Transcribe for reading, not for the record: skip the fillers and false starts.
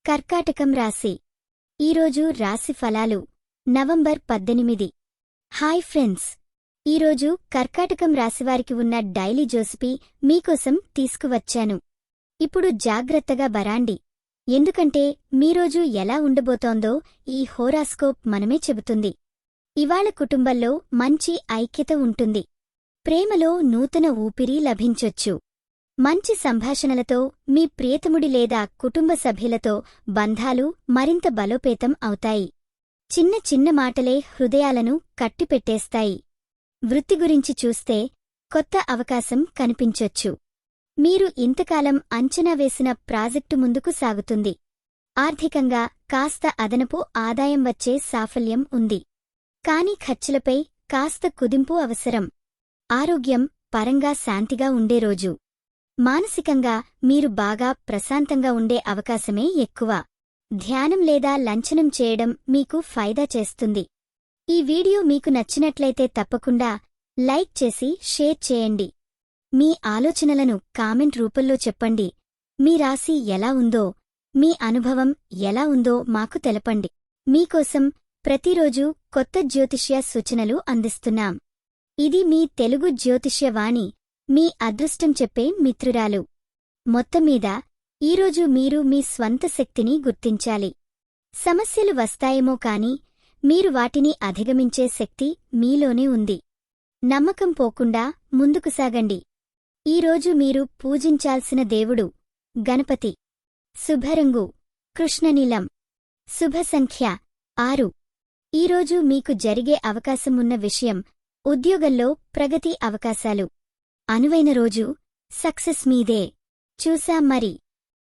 కర్కాటకం రాశి ఈరోజు రాశి ఫలాలు నవంబర్ 18. హాయ్ ఫ్రెండ్స్, ఈరోజు కర్కాటకం రాశివారికి ఉన్న డైలీ జోసిపి మీకోసం తీసుకువచ్చాను. ఇప్పుడు జాగ్రత్తగా బరాండి, ఎందుకంటే మీరోజు ఎలా ఉండబోతోందో ఈ హోరాస్కోప్ మనమే చెబుతుంది. ఇవాళ కుటుంబంలో మంచి ఐక్యత ఉంటుంది. ప్రేమలో నూతన ఊపిరి లభించొచ్చు. మంచి సంభాషణలతో మీ ప్రియతముడి లేదా కుటుంబ సభ్యులతో బంధాలు మరింత బలోపేతం అవుతాయి. చిన్న చిన్న మాటలే హృదయాలను కట్టిపెట్టేస్తాయి. వృత్తి గురించి చూస్తే కొత్త అవకాశం కనిపించొచ్చు. మీరు ఇంతకాలం అంచనా వేసిన ప్రాజెక్టు ముందుకు సాగుతుంది. ఆర్థికంగా కాస్త అదనపు ఆదాయం వచ్చే సాఫల్యం ఉంది. కానీ ఖర్చులపై కాస్త కుదింపు అవసరం. ఆరోగ్యం పరంగా శాంతిగా ఉండే రోజు. మానసికంగా మీరు బాగా ప్రశాంతంగా ఉండే అవకాశమే ఎక్కువ. ధ్యానం లేదా లంచనం చేయడం మీకు ఫైదా చేస్తుంది. ఈ వీడియో మీకు నచ్చినట్లయితే తప్పకుండా లైక్ చేసి షేర్ చేయండి. మీ ఆలోచనలను కామెంట్ రూపంలో చెప్పండి. మీ రాశి ఎలా ఉందో, మీ అనుభవం ఎలా ఉందో మాకు తెలపండి. మీకోసం ప్రతిరోజూ కొత్త జ్యోతిష్య సూచనలు అందిస్తున్నాం. ఇది మీ తెలుగు జ్యోతిష్య వాణి, మీ అదృష్టం చెప్పే మిత్రురాలు. మొత్తమీద ఈరోజు మీరు మీ స్వంత శక్తిని గుర్తించాలి. సమస్యలు వస్తాయేమో కాని మీరు వాటిని అధిగమించే శక్తి మీలోనే ఉంది. నమ్మకం పోకుండా ముందుకు సాగండి. ఈరోజు మీరు పూజించాల్సిన దేవుడు గణపతి. శుభరంగు కృష్ణనీలం. శుభ సంఖ్య 6. ఈరోజు మీకు జరిగే అవకాశమున్న విషయం ఉద్యోగంలో ప్రగతి అవకాశాలు. అనువైన రోజు సక్సెస్ మీదే. చూసాం మరి.